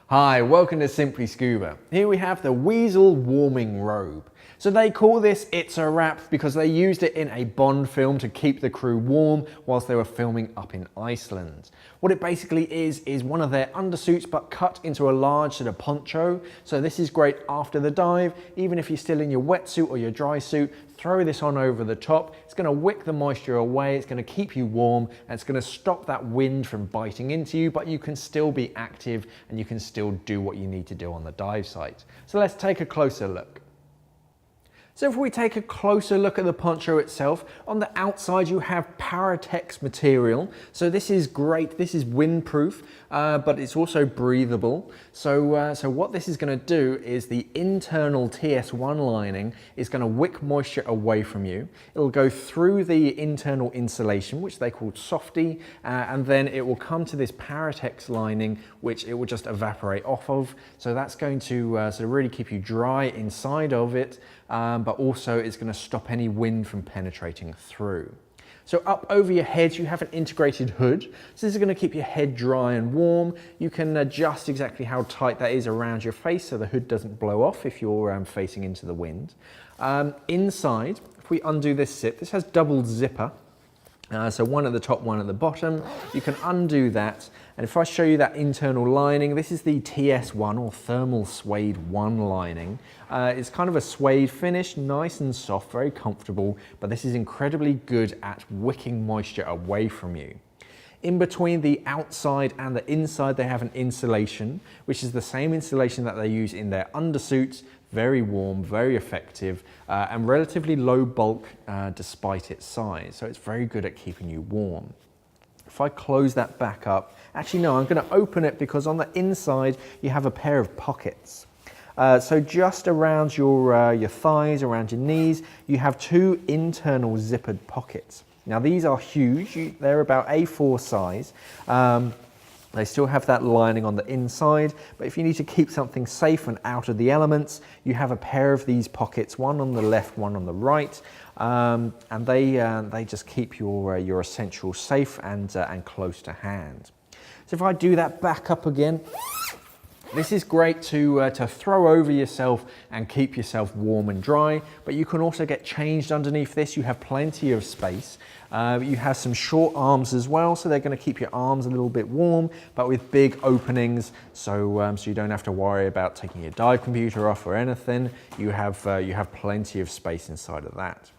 Hi, welcome to Simply Scuba. Here we have the Weezle warming robe. So they call this It's a Wrap because they used it in a Bond film to keep the crew warm whilst they were filming up in Iceland. What it basically is one of their undersuits but cut into a large sort of poncho. So this is great after the dive, even if you're still in your wetsuit or your dry suit, throw this on over the top. It's going to wick the moisture away, it's going to keep you warm, and it's going to stop that wind from biting into you, but you can still be active and you can still do what you need to do on the dive site. So let's take a closer look. So if we take a closer look at the poncho itself, on the outside you have Paratex material. So this is great, this is windproof, but it's also breathable. So what this is going to do is the internal TS1 lining is going to wick moisture away from you. It'll go through the internal insulation, which they call softy, and then it will come to this Paratex lining, which it will just evaporate off of. So that's going to really keep you dry inside of it. But also it's going to stop any wind from penetrating through. So up over your head you have an integrated hood. So this is going to keep your head dry and warm. You can adjust exactly how tight that is around your face so the hood doesn't blow off if you're facing into the wind. Inside, if we undo this zip, this has double zipper. So one at the top, one at the bottom. You can undo that, and if I show you that internal lining, this is the TS1 or thermal suede 1 lining. It's kind of a suede finish, nice and soft, very comfortable, but this is incredibly good at wicking moisture away from you. In between the outside and the inside, they have an insulation, which is the same insulation that they use in their undersuits. Very warm, very effective, and relatively low bulk despite its size. So it's very good at keeping you warm. If I close that back up, actually no, I'm going to open it because on the inside you have a pair of pockets. So just around your thighs, around your knees, you have 2 internal zippered pockets. Now these are huge, they're about A4 size. They still have that lining on the inside, but if you need to keep something safe and out of the elements, you have a pair of these pockets, one on the left, one on the right, and they just keep your essentials safe and close to hand. So if I do that back up again, this is great to throw over yourself and keep yourself warm and dry, but you can also get changed underneath this. You have plenty of space. You have some short arms as well, so they're going to keep your arms a little bit warm, but with big openings, so you don't have to worry about taking your dive computer off or anything. You have plenty of space inside of that.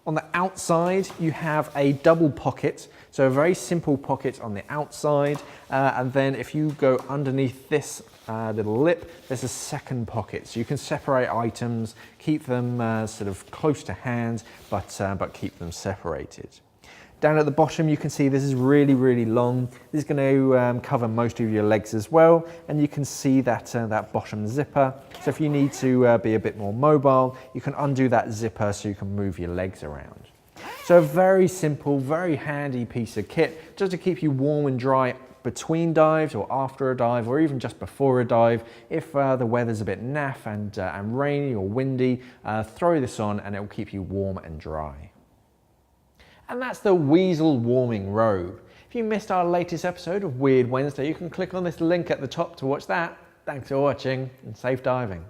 On the outside, you have a double pocket, so a very simple pocket on the outside, and then if you go underneath this little lip, there's a second pocket, so you can separate items, keep them sort of close to hand, but keep them separated. Down at the bottom, you can see this is really, really long. This is going to cover most of your legs as well, and you can see that that bottom zipper. So if you need to be a bit more mobile, you can undo that zipper so you can move your legs around. So a very simple, very handy piece of kit just to keep you warm and dry between dives or after a dive or even just before a dive. If the weather's a bit naff and rainy or windy, throw this on and it will keep you warm and dry. And that's the Weezle warming robe. If you missed our latest episode of Weird Wednesday, you can click on this link at the top to watch that. Thanks for watching and safe diving.